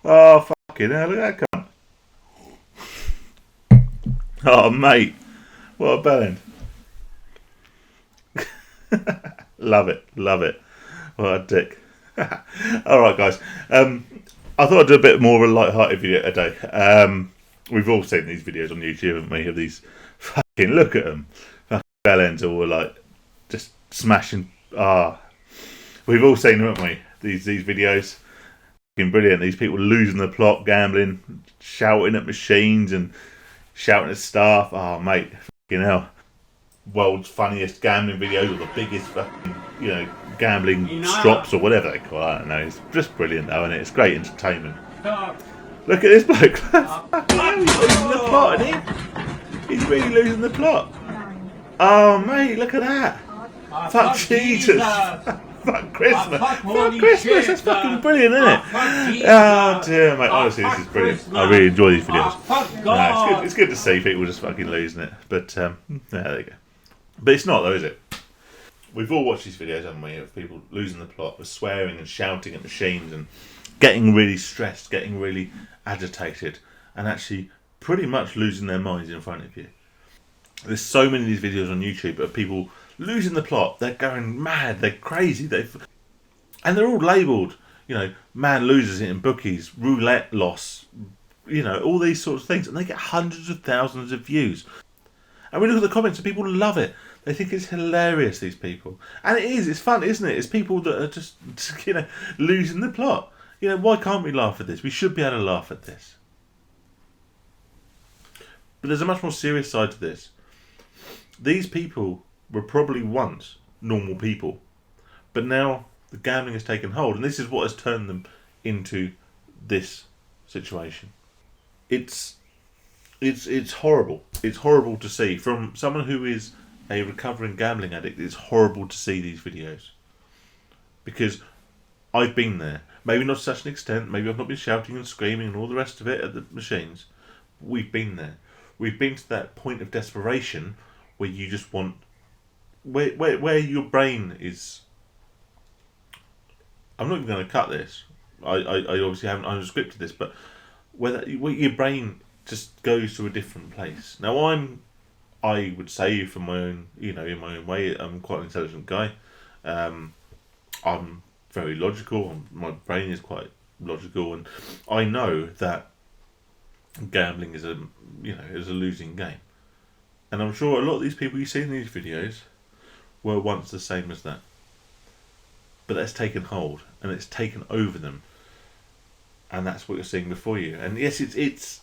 Oh, fucking hell, look at that cunt. Oh, mate. What a bellend. Love it, love it. What a dick. Alright, guys. I thought I'd do a bit more of a light-hearted video today. We've all seen these videos on YouTube, haven't we? Of these fucking, look at them. Fucking bellends all like, just smashing. We've all seen them, haven't we? These videos. Fucking brilliant. These people losing the plot, gambling, shouting at machines and shouting at staff. Oh, mate. Fucking hell. World's funniest gambling videos, or the biggest fucking, gambling strops, or whatever they call it. I don't know. It's just brilliant, though, isn't it? It's great entertainment. Look at this bloke. He's losing the plot, isn't he? He's really losing the plot. Oh, mate, look at that. Fuck Jesus. Fuck Christmas. Fuck Christmas. That's fucking brilliant, isn't it? Oh, dear, mate. Honestly, this is brilliant. I really enjoy these videos. No, it's good to see people just fucking losing it. But, there you go. But it's not, though, is it? We've all watched these videos, haven't we, of people losing the plot, of swearing and shouting at machines and getting really stressed, getting really agitated, and actually pretty much losing their minds in front of you. There's so many of these videos on YouTube of people losing the plot. They're going mad, they're crazy, and they're all labelled, man loses it in bookies, roulette loss, all these sorts of things, and they get hundreds of thousands of views. And we look at the comments and people love it. They think it's hilarious, these people. And it is, it's fun, isn't it? It's people that are just, losing the plot. Why can't we laugh at this? We should be able to laugh at this. But there's a much more serious side to this. These people were probably once normal people. But now the gambling has taken hold. And this is what has turned them into this situation. It's horrible. It's horrible to see. From someone who is a recovering gambling addict, it's horrible to see these videos. Because I've been there. Maybe not to such an extent. Maybe I've not been shouting and screaming and all the rest of it at the machines. But we've been there. We've been to that point of desperation where you just want... Where your brain is... I'm not even going to cut this. I obviously haven't unscripted this, but where your brain just goes to a different place. Now I would say from my own, in my own way, I'm quite an intelligent guy. I'm very logical. My brain is quite logical, and I know that gambling is a losing game. And I'm sure a lot of these people you see in these videos were once the same as that. But that's taken hold, and it's taken over them. And that's what you're seeing before you. And yes, it's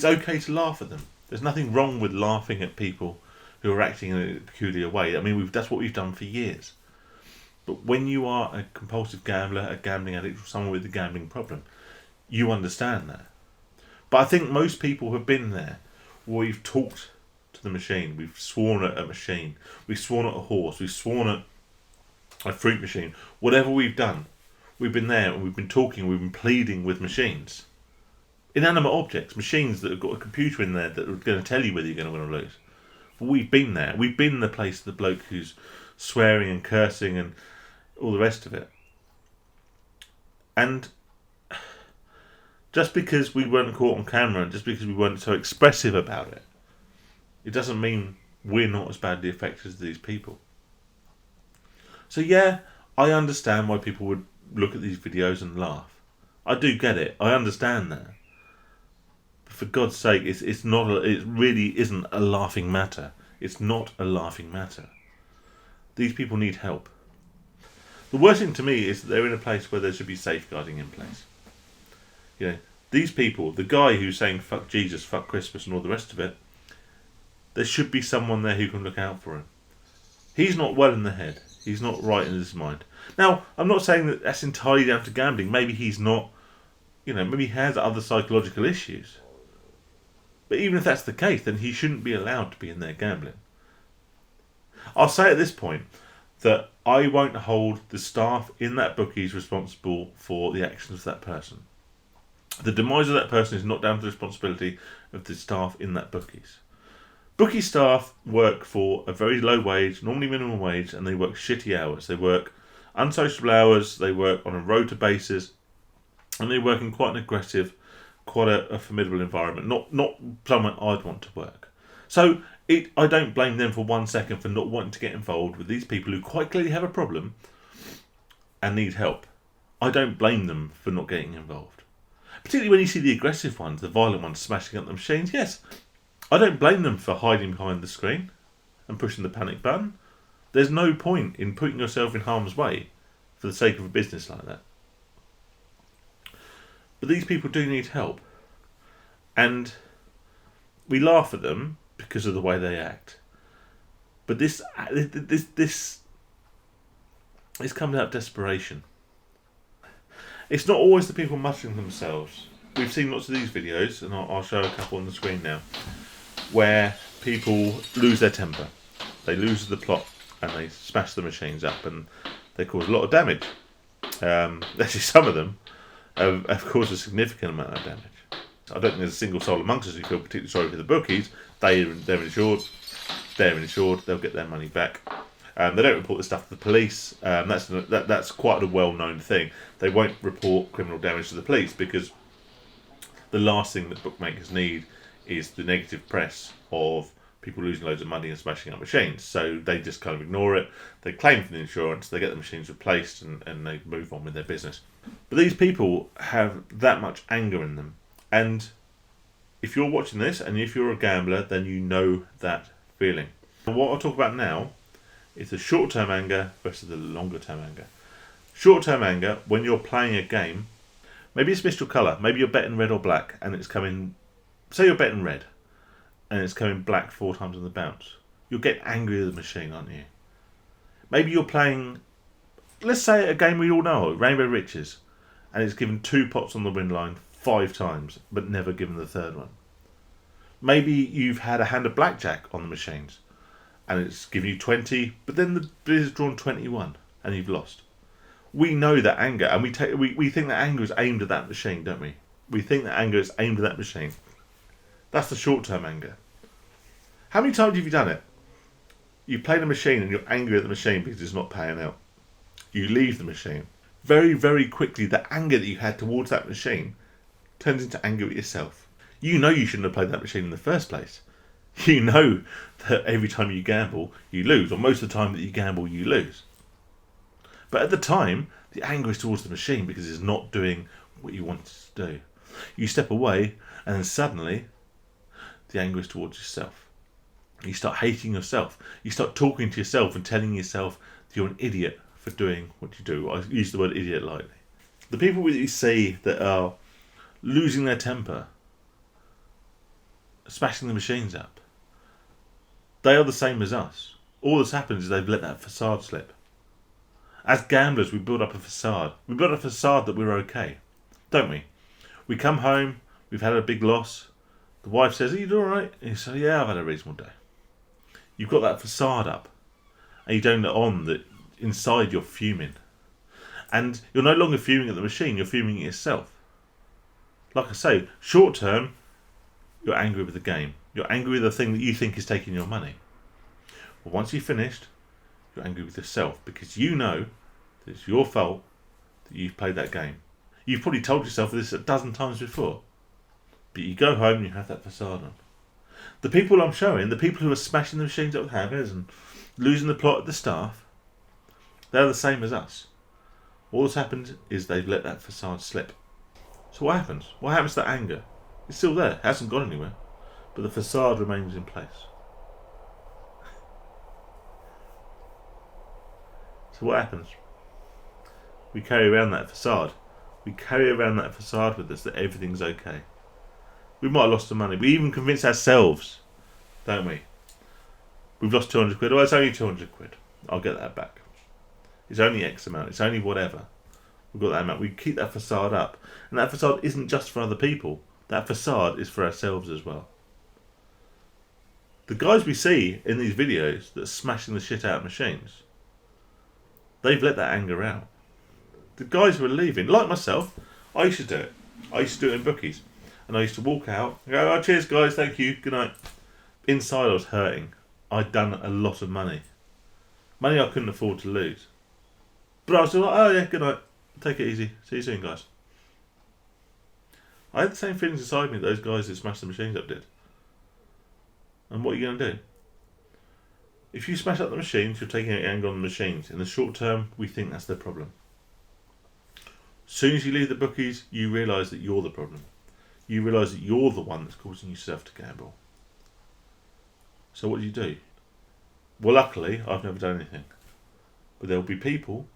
okay to laugh at them. There's nothing wrong with laughing at people who are acting in a peculiar way. I mean, that's what we've done for years. But when you are a compulsive gambler, a gambling addict, or someone with a gambling problem, you understand that. But I think most people have been there. We've talked to the machine. We've sworn at a machine. We've sworn at a horse. We've sworn at a fruit machine. Whatever we've done, we've been there and we've been talking, we've been pleading with machines. Inanimate objects, machines that have got a computer in there that are going to tell you whether you're going to win or lose. But we've been there. We've been in the place of the bloke who's swearing and cursing and all the rest of it. And just because we weren't caught on camera and just because we weren't so expressive about it, it doesn't mean we're not as badly affected as these people. So yeah, I understand why people would look at these videos and laugh. I do get it. I understand that. But for God's sake, it's not. It really isn't a laughing matter. It's not a laughing matter. These people need help. The worst thing to me is that they're in a place where there should be safeguarding in place. These people, the guy who's saying fuck Jesus, fuck Christmas and all the rest of it, there should be someone there who can look out for him. He's not well in the head. He's not right in his mind. Now, I'm not saying that that's entirely down to gambling. Maybe he's not, maybe he has other psychological issues. But even if that's the case, then he shouldn't be allowed to be in there gambling. I'll say at this point that I won't hold the staff in that bookies responsible for the actions of that person. The demise of that person is not down to the responsibility of the staff in that bookies. Bookie staff work for a very low wage, normally minimum wage, and they work shitty hours. They work Unsociable hours, they work on a rota basis, and they work in quite an aggressive, quite a formidable environment. Not somewhere I'd want to work. So I don't blame them for 1 second for not wanting to get involved with these people who quite clearly have a problem and need help. I don't blame them for not getting involved. Particularly when you see the aggressive ones, the violent ones smashing up the machines. Yes, I don't blame them for hiding behind the screen and pushing the panic button. There's no point in putting yourself in harm's way for the sake of a business like that. But these people do need help. And we laugh at them because of the way they act. But this comes out of desperation. It's not always the people muttering themselves. We've seen lots of these videos, and I'll show a couple on the screen now, where people lose their temper. They lose the plot and they smash the machines up and they cause a lot of damage. Actually, some of them have caused a significant amount of damage. I don't think there's a single soul amongst us who feel particularly sorry for the bookies. They're insured. They'll get their money back. They don't report the stuff to the police. That's quite a well-known thing. They won't report criminal damage to the police because the last thing that bookmakers need is the negative press of people losing loads of money and smashing up machines. So they just kind of ignore it. They claim for the insurance, they get the machines replaced, and they move on with their business. But these people have that much anger in them. And if you're watching this and if you're a gambler, then you know that feeling. And what I'll talk about now is the short-term anger versus the longer-term anger. Short-term anger, when you're playing a game, maybe it's missed your colour. Maybe you're betting red or black and it's coming... Say you're betting red and it's coming black 4 times on the bounce. You'll get angry at the machine, aren't you? Maybe you're playing, let's say a game we all know, Rainbow Riches, and it's given 2 pots on the win line 5 times, but never given the 3rd one. Maybe you've had a hand of blackjack on the machines, and it's given you 20, but then the bid has drawn 21, and you've lost. We know that anger, and we think that anger is aimed at that machine, don't we? We think that anger is aimed at that machine. That's the short-term anger. How many times have you done it? You play the machine and you're angry at the machine because it's not paying out. You leave the machine. Very, very quickly, the anger that you had towards that machine turns into anger at yourself. You know you shouldn't have played that machine in the first place. You know that every time you gamble, you lose, or most of the time that you gamble, you lose. But at the time, the anger is towards the machine because it's not doing what you want it to do. You step away, and then suddenly, the anger is towards yourself. You start hating yourself. You start talking to yourself and telling yourself that you're an idiot for doing what you do. I use the word idiot lightly. The people that you see that are losing their temper, smashing the machines up, they are the same as us. All that's happened is they've let that facade slip. As gamblers, we build up a facade. We build up a facade that we're okay, don't we? We come home, we've had a big loss. The wife says, "Are you all right?" And you say, "Yeah, I've had a reasonable day." You've got that facade up, and you don't let on that inside you're fuming. And you're no longer fuming at the machine, you're fuming at yourself. Like I say, short term, you're angry with the game. You're angry with the thing that you think is taking your money. Well, once you've finished, you're angry with yourself because you know that it's your fault that you've played that game. You've probably told yourself this a dozen times before. But you go home and you have that facade on. The people I'm showing, the people who are smashing the machines up with hammers and losing the plot at the staff, they're the same as us. All that's happened is they've let that facade slip. So what happens? What happens to that anger? It's still there, it hasn't gone anywhere. But the facade remains in place. So what happens? We carry around that facade. We carry around that facade with us that everything's okay. We might have lost some money. We even convince ourselves, don't we? We've lost 200 quid. Oh, it's only 200 quid. I'll get that back. It's only X amount. It's only whatever. We've got that amount. We keep that facade up. And that facade isn't just for other people. That facade is for ourselves as well. The guys we see in these videos that are smashing the shit out of machines, they've let that anger out. The guys who are leaving, like myself, I used to do it. I used to do it in Bookies. And I used to walk out and go, "Oh, cheers guys, thank you, good night." Inside I was hurting. I'd done a lot of money. Money I couldn't afford to lose. But I was still like, oh yeah, good night. Take it easy. See you soon, guys. I had the same feelings inside me that those guys that smashed the machines up did. And what are you going to do? If you smash up the machines, you're taking out anger on the machines. In the short term, we think that's the problem. As soon as you leave the bookies, you realise that you're the problem. You realise that you're the one that's causing yourself to gamble. So what do? Well, luckily, I've never done anything. But there will be people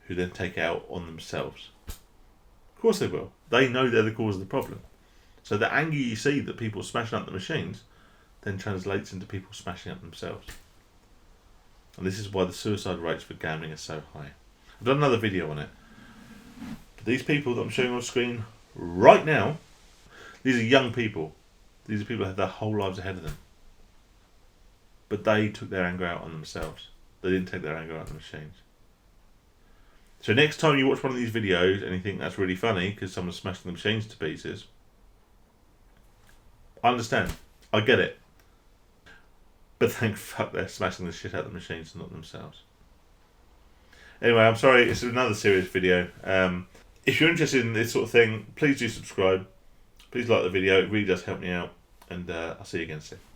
who then take it out on themselves. Of course they will. They know they're the cause of the problem. So the anger you see that people smashing up the machines then translates into people smashing up themselves. And this is why the suicide rates for gambling are so high. I've done another video on it. But these people that I'm showing on screen right now, these are young people. These are people that have their whole lives ahead of them. But they took their anger out on themselves. They didn't take their anger out on the machines. So next time you watch one of these videos and you think that's really funny because someone's smashing the machines to pieces, I understand. I get it. But thank fuck they're smashing the shit out of the machines and not themselves. Anyway, I'm sorry, it's another serious video. If you're interested in this sort of thing, please do subscribe. Please like the video, it really does help me out. And I'll see you again soon.